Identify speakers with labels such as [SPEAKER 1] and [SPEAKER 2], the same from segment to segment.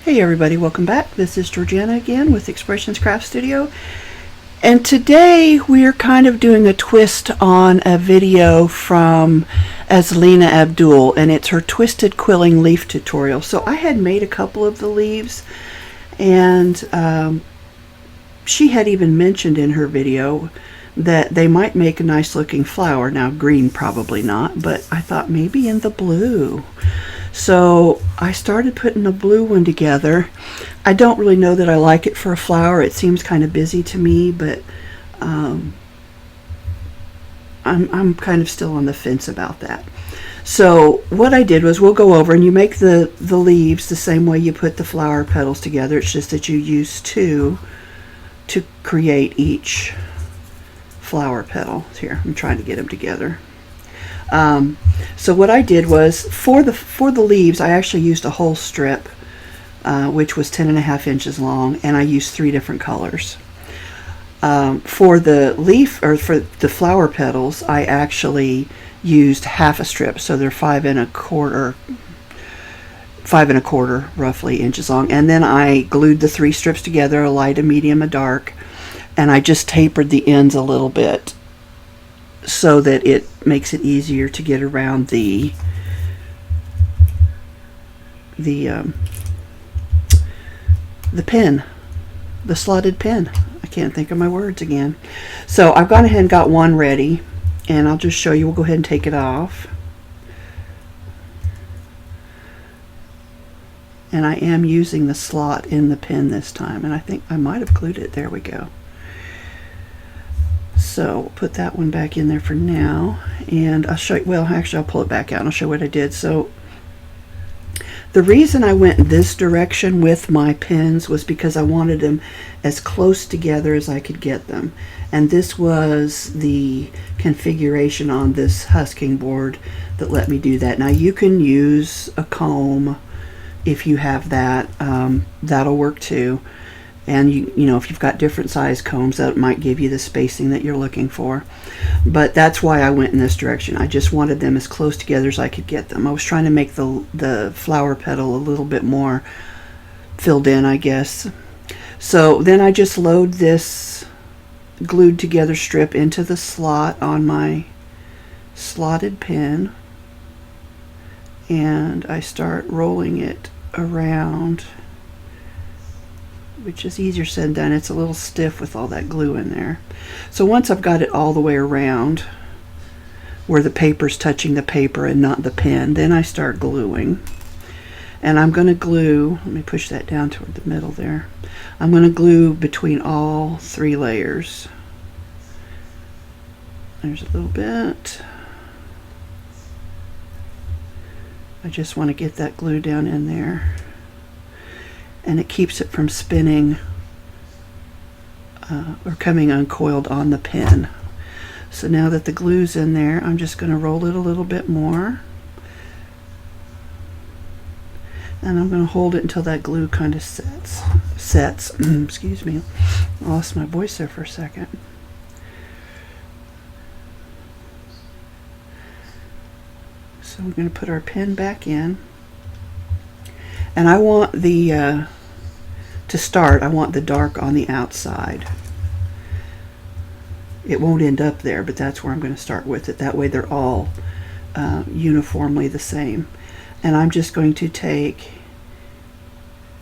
[SPEAKER 1] Hey everybody, welcome back. This is Georgiana again with Expressions Craft Studio. And today we're kind of doing a twist on a video from Azlina Abdul, and it's her twisted quilling leaf tutorial. So I had made a couple of the leaves, and she had even mentioned in her video that they might make a nice looking flower. Now green probably not, but I thought maybe in the blue. So I started putting a blue one together. I don't really know that I like it for a flower. It seems kind of busy to me, but I'm kind of still on the fence about that. So what I did was, we'll go over, and you make the leaves the same way you put the flower petals together. It's just that you use two to create each flower petal. Here, I'm trying to get them together. So what I did was, for the leaves, I actually used a whole strip, which was 10.5 inches long, and I used 3 different colors. For the leaf, or for the flower petals, I actually used half a strip, so they're 5 1/4 roughly inches long, and then I glued the 3 strips together, a light, a medium, a dark, and I just tapered the ends a little bit so that it makes it easier to get around the pin, the slotted pin. I can't think of my words again. So I've gone ahead and got one ready, and I'll just show you. We'll go ahead and take it off. And I am using the slot in the pin this time, and I think I might have glued it. There we go. So we'll put that one back in there for now, and I'll show you, well, actually I'll pull it back out and I'll show you what I did. So the reason I went this direction with my pins was because I wanted them as close together as I could get them, and this was the configuration on this husking board that let me do that. Now you can use a comb if you have that. That'll work too. And you know, if you've got different size combs, that might give you the spacing that you're looking for. But that's why I went in this direction. I just wanted them as close together as I could get them. I was trying to make the flower petal a little bit more filled in, I guess. So then I just load this glued together strip into the slot on my slotted pin, and I start rolling it around, which is easier said than done. It's a little stiff with all that glue in there. So once I've got it all the way around where the paper's touching the paper and not the pen, then I start gluing. And I'm going to glue, let me push that down toward the middle there. I'm going to glue between all 3 layers. There's a little bit. I just want to get that glue down in there, and it keeps it from spinning or coming uncoiled on the pin. So now that the glue's in there, I'm just going to roll it a little bit more, and I'm going to hold it until that glue kind of sets. Excuse me, I lost my voice there for a second. So we're going to put our pin back in, and I want the to start, I want the dark on the outside. It won't end up there, but that's where I'm going to start with it. That way they're all uniformly the same. And I'm just going to take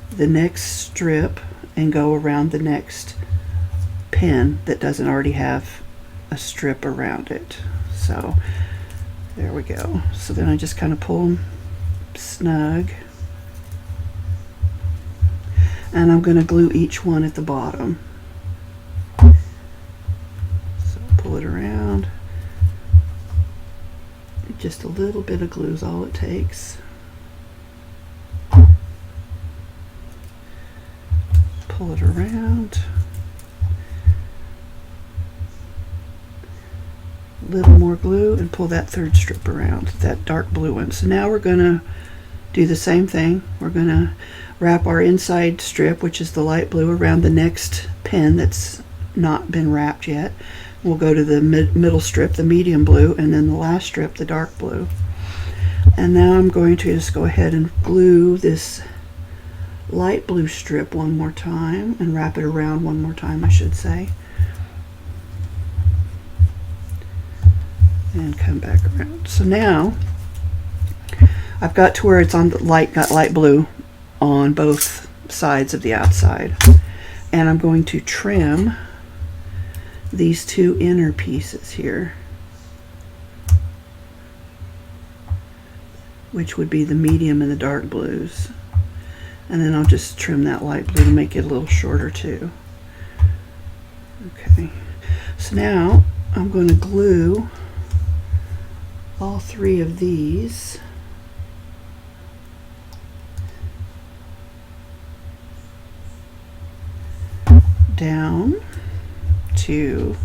[SPEAKER 1] the next strip and go around the next pin that doesn't already have a strip around it. So there we go. So then I just kind of pull them snug, and I'm going to glue each one at the bottom. So pull it around. Just a little bit of glue is all it takes. Pull it around. A little more glue, and pull that 3rd strip around, that dark blue one. So now we're going to do the same thing. We're going to wrap our inside strip, which is the light blue, around the next pin that's not been wrapped yet. We'll go to the middle strip, the medium blue, and then the last strip, the dark blue. And now I'm going to just go ahead and glue this light blue strip one more time and wrap it around one more time, I should say. And come back around. So now I've got to where it's on the got light blue on both sides of the outside. And I'm going to trim these two inner pieces here, which would be the medium and the dark blues. And then I'll just trim that light blue to make it a little shorter too. Okay, so now I'm going to glue all three of these down to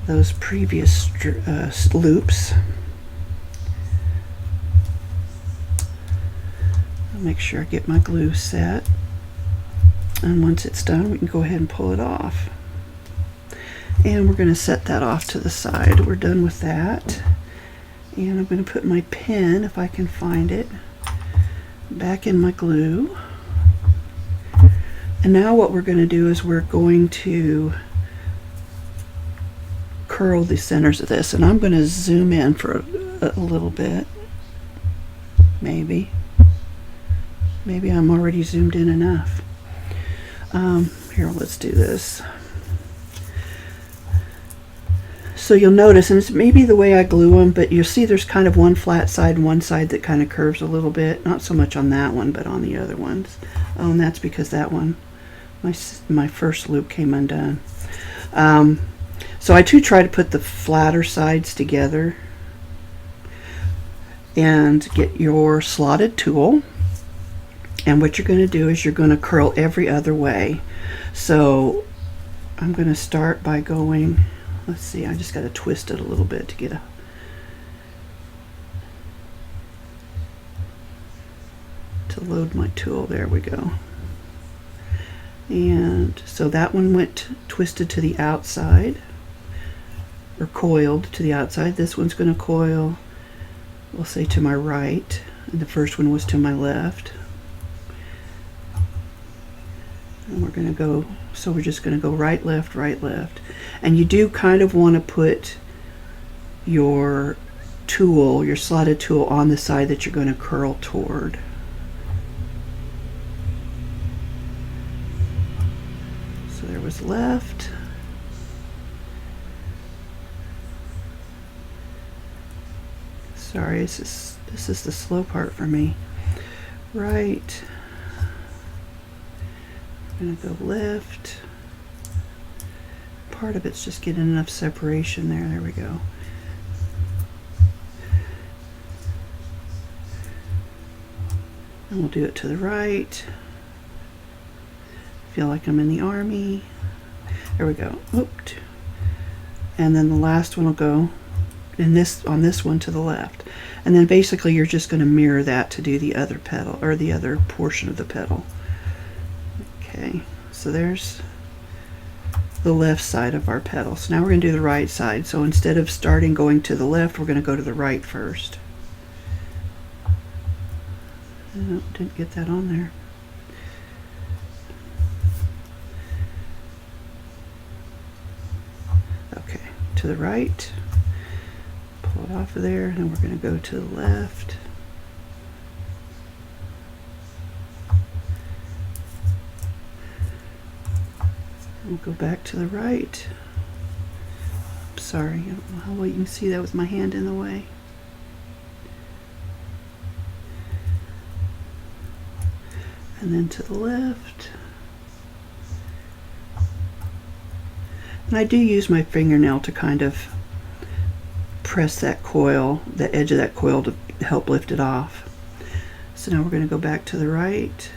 [SPEAKER 1] those previous loops. I'll make sure I get my glue set, and once it's done we can go ahead and pull it off, and we're going to set that off to the side. We're done with that, and I'm going to put my pin, if I can find it, back in my glue. And now what we're going to do is we're going to curl the centers of this, and I'm going to zoom in for a little bit. Maybe I'm already zoomed in enough. Here, let's do this. So you'll notice, and it's maybe the way I glue them, but you'll see there's kind of one flat side and one side that kind of curves a little bit. Not so much on that one, but on the other ones. Oh, and that's because that one, my first loop came undone. So I do try to put the flatter sides together, and get your slotted tool. And what you're going to do is you're going to curl every other way. So I'm going to start by going, let's see, I just got to twist it a little bit to get to load my tool. There we go. And so that one went twisted to the outside, or coiled to the outside. This one's going to coil, we'll say, to my right, and the first one was to my left. And we're going to go, so we're just going to go right, left, and you do kind of want to put your tool, your slotted tool, on the side that you're going to curl toward. So there was left. Sorry, this is the slow part for me. Right. I'm going to go left. Part of it's just getting enough separation there. There we go. And we'll do it to the right. Feel like I'm in the army. There we go. Oops. And then the last one will go on this one to the left. And then basically you're just going to mirror that to do the other petal, or the other portion of the petal. Okay, so there's the left side of our petal. So now we're going to do the right side. So instead of starting going to the left, we're going to go to the right first. Oh, didn't get that on there. Okay, to the right. Pull it off of there, and then we're going to go to the left. We'll go back to the right. Sorry, I don't know how well you can see that with my hand in the way. And then to the left. And I do use my fingernail to kind of press that coil, the edge of that coil, to help lift it off. So now we're going to go back to the right.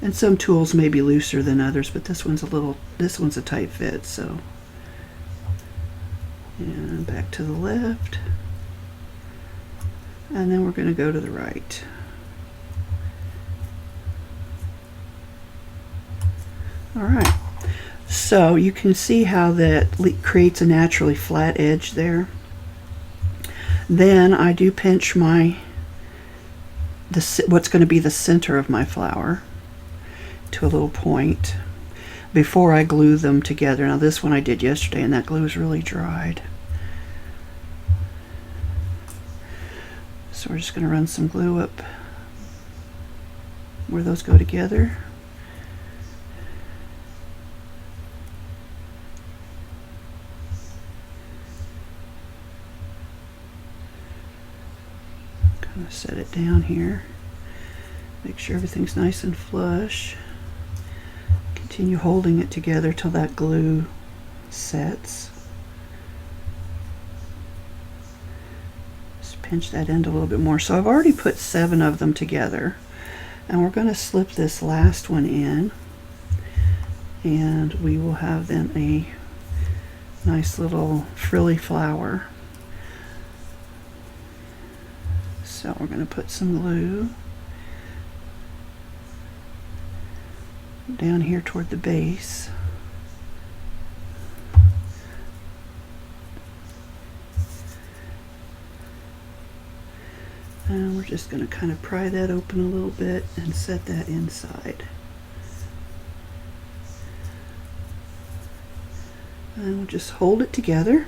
[SPEAKER 1] And some tools may be looser than others, but this one's a tight fit, so. And back to the left. And then we're going to go to the right. All right. So you can see how that creates a naturally flat edge there. Then I do pinch what's going to be the center of my flower to a little point before I glue them together. Now this one I did yesterday and that glue is really dried. So we're just going to run some glue up where those go together. Kind of set it down here. Make sure everything's nice and flush. Continue holding it together till that glue sets. Just pinch that end a little bit more. So I've already put 7 of them together. And we're going to slip this last one in. And we will have then a nice little frilly flower. So we're going to put some glue down here toward the base. And we're just going to kind of pry that open a little bit and set that inside. And we'll just hold it together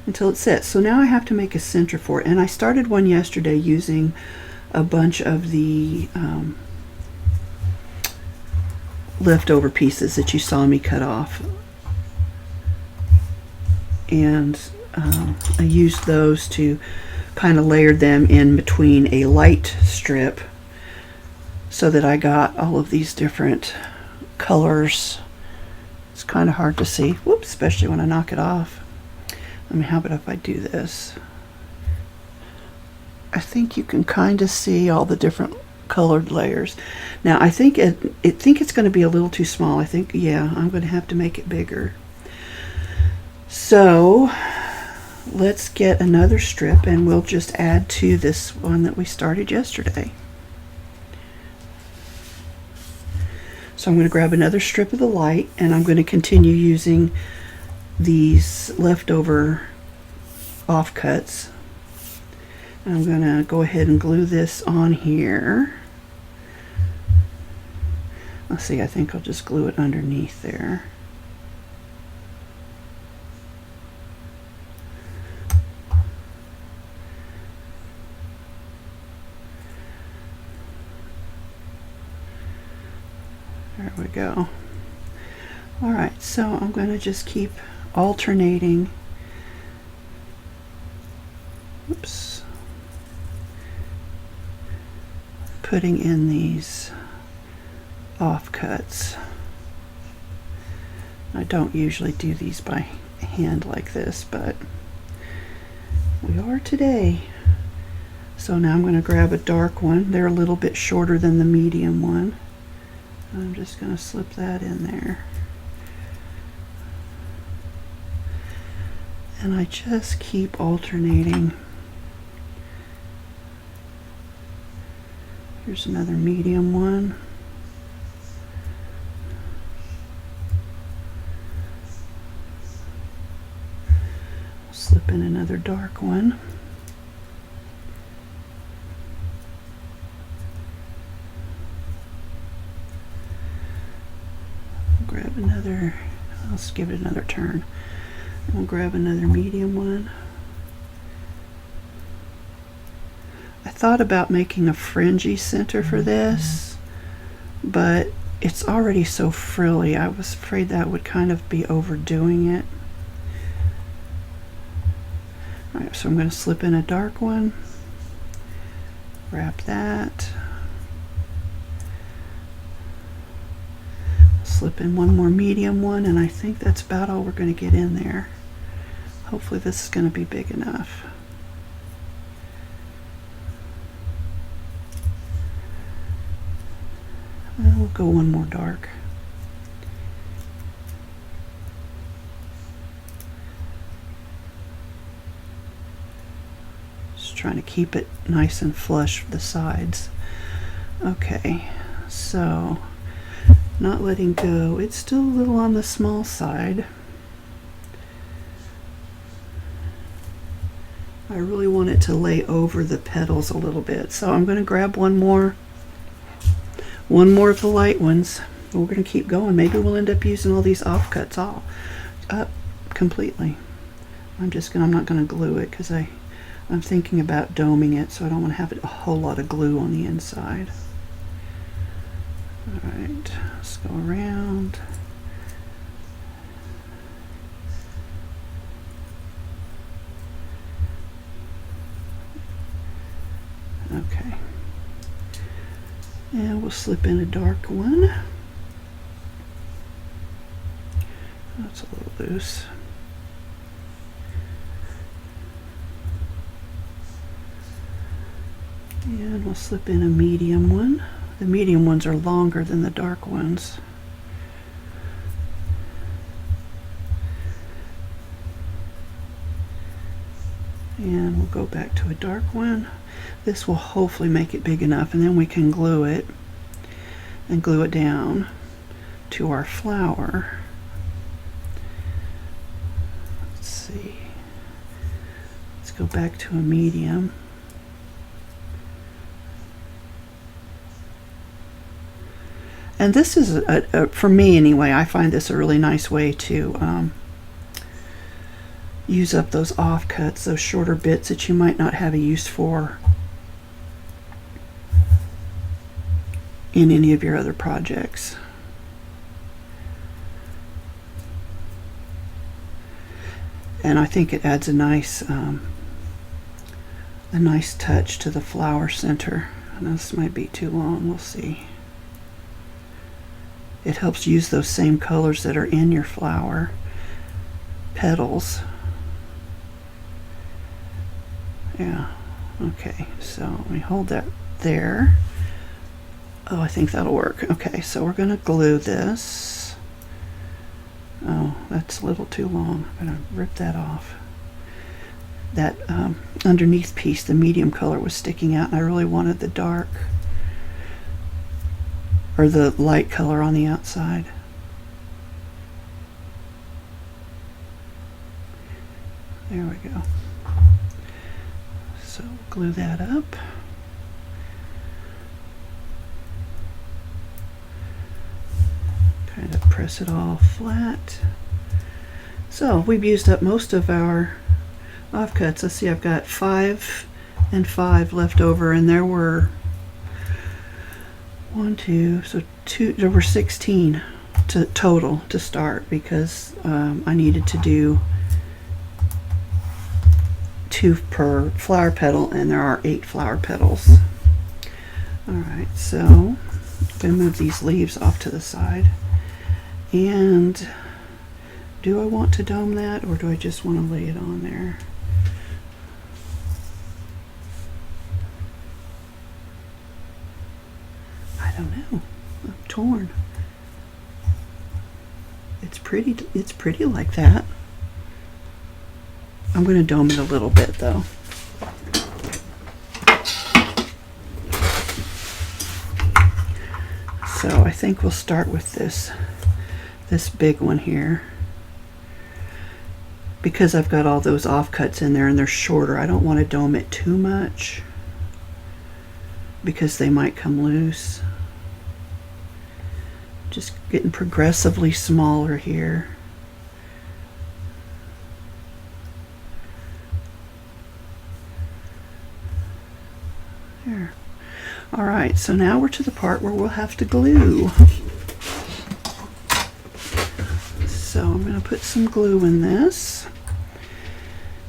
[SPEAKER 1] until it sets. So now I have to make a center for it. And I started one yesterday using a bunch of the leftover pieces that you saw me cut off. And I used those to kind of layer them in between a light strip so that I got all of these different colors. It's kind of hard to see, whoops, especially when I knock it off. I mean, how about if I do this? I think you can kind of see all the different colored layers. Now I think it's going to be a little too small. I think, yeah, I'm going to have to make it bigger. So let's get another strip and we'll just add to this one that we started yesterday. So I'm going to grab another strip of the light and I'm going to continue using these leftover offcuts. I'm going to go ahead and glue this on here. Let's see, I think I'll just glue it underneath there. There we go. Alright, so I'm going to just keep alternating. Oops. Putting in these offcuts. I don't usually do these by hand like this, but we are today. So now I'm going to grab a dark one. They're a little bit shorter than the medium one. I'm just going to slip that in there. And I just keep alternating. Here's another medium one. Slip in another dark one. Grab another, let's give it another turn. We'll grab another medium one. I thought about making a fringy center for this, but it's already so frilly. I was afraid that would kind of be overdoing it. Alright, so I'm going to slip in a dark one, wrap that, slip in one more medium one, and I think that's about all we're going to get in there. Hopefully this is going to be big enough. And we'll go one more dark. Just trying to keep it nice and flush for the sides. Okay, so not letting go. It's still a little on the small side. I really want it to lay over the petals a little bit. So I'm going to grab one more of the light ones. We're going to keep going. Maybe we'll end up using all these offcuts all up completely. I'm not going to glue it because I'm thinking about doming it, so I don't want to have a whole lot of glue on the inside. All right, let's go around. Okay. And we'll slip in a dark one. That's a little loose. And we'll slip in a medium one. The medium ones are longer than the dark ones. And we'll go back to a dark one. This will hopefully make it big enough, and then we can glue it and glue it down to our flower. Let's see. Let's go back to a medium. And this is, for me anyway, I find this a really nice way to use up those offcuts, those shorter bits that you might not have a use for in any of your other projects. And I think it adds a nice touch to the flower center. And this might be too long, we'll see. It helps use those same colors that are in your flower petals. Yeah, okay, so let me hold that there. Oh, I think that'll work. Okay, so we're gonna glue this. Oh, that's a little too long. I'm gonna rip that off. That underneath piece, the medium color was sticking out, and I really wanted the dark or the light color on the outside. There we go. So glue that up. Kind of press it all flat. So we've used up most of our offcuts. Let's see, I've got 5 and 5 left over, and there were 1, 2, so 2, there were 16 total to start, because I needed to do 2 per flower petal, and there are 8 flower petals. Alright, so I'm going to move these leaves off to the side. And do I want to dome that, or do I just want to lay it on there? I don't know. I'm torn. It's pretty like that. I'm going to dome it a little bit though. So I think we'll start with this big one here. Because I've got all those offcuts in there and they're shorter, I don't want to dome it too much because they might come loose. Just getting progressively smaller here. There. All right, so now we're to the part where we'll have to glue. So I'm going to put some glue in this,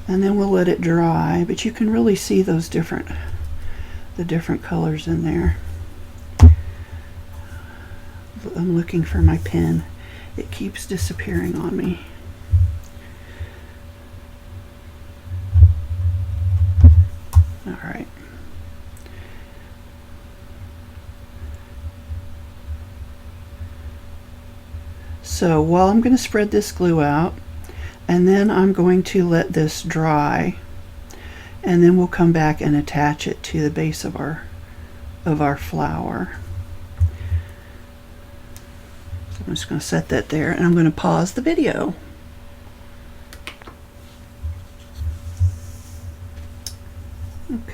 [SPEAKER 1] and then we'll let it dry, but you can really see those the different colors in there. I'm looking for my pen. It keeps disappearing on me. All right. So while I'm going to spread this glue out, and then I'm going to let this dry, and then we'll come back and attach it to the base of our flower. So I'm just going to set that there, and I'm going to pause the video.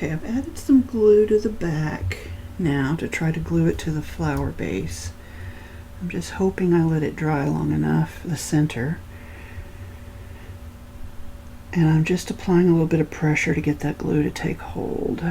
[SPEAKER 1] Okay, I've added some glue to the back now to try to glue it to the flower base. I'm just hoping I let it dry long enough, the center. And I'm just applying a little bit of pressure to get that glue to take hold.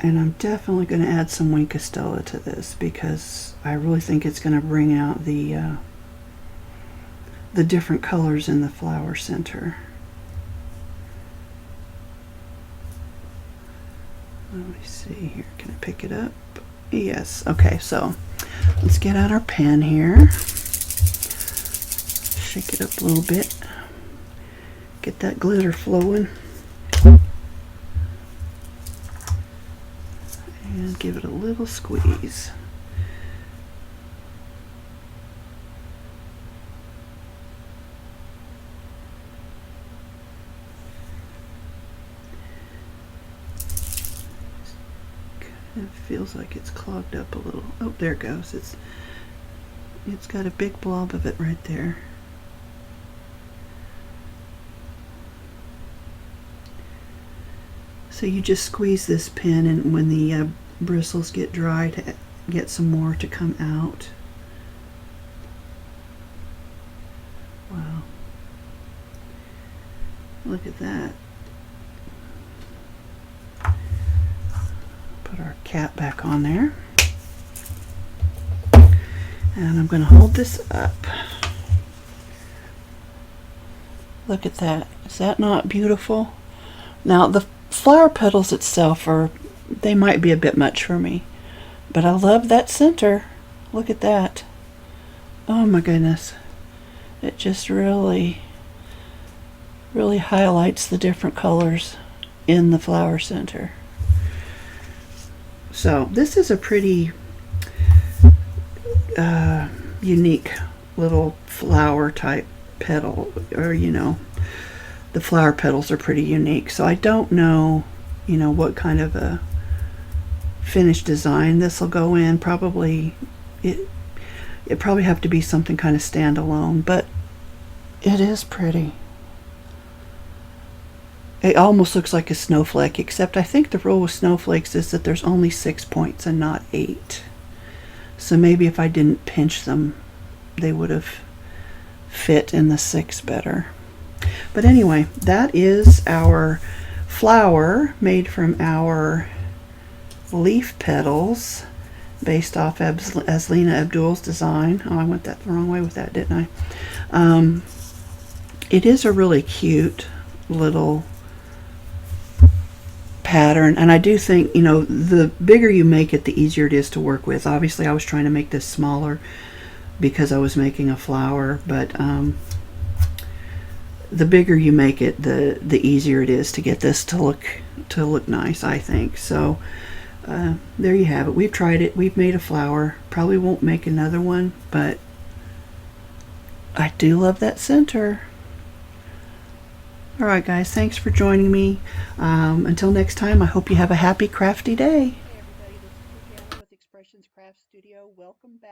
[SPEAKER 1] And I'm definitely going to add some Wink Stella to this because I really think it's going to bring out the different colors in the flower center. Let me see here. Can I pick it up? Yes. Okay, so let's get out our pen here. Shake it up a little bit. Get that glitter flowing. And give it a little squeeze. It feels like it's clogged up a little. Oh, there it goes. It's got a big blob of it right there. So you just squeeze this pen, and when the bristles get dry, to get some more to come out. Wow. Look at that. Put our cap back on there. And I'm going to hold this up. Look at that. Is that not beautiful? Now the flower petals itself they might be a bit much for me, but I love that center. Look at that. Oh my goodness. It just really highlights the different colors in the flower center. So this is a pretty unique little flower type petal, or the flower petals are pretty unique. So I don't know, what kind of a finished design this will go in. Probably it probably have to be something kind of standalone, but it is pretty. It almost looks like a snowflake, except I think the rule with snowflakes is that there's only 6 points and not 8. So maybe if I didn't pinch them, they would have fit in the 6 better. But anyway, that is our flower made from our leaf petals based off Azlina Abdul's design. Oh, I went the wrong way with that, didn't I? It is a really cute little pattern, and I do think, the bigger you make it, the easier it is to work with. Obviously, I was trying to make this smaller because I was making a flower, but the bigger you make it, the easier it is to get this to look nice, I think. So there you have it. We've tried it. We've made a flower. Probably won't make another one, but I do love that center. All right, guys, thanks for joining me. Until next time, I hope you have a happy, crafty day. Hey, everybody, this is Juliana with Expressions Craft Studio. Welcome back.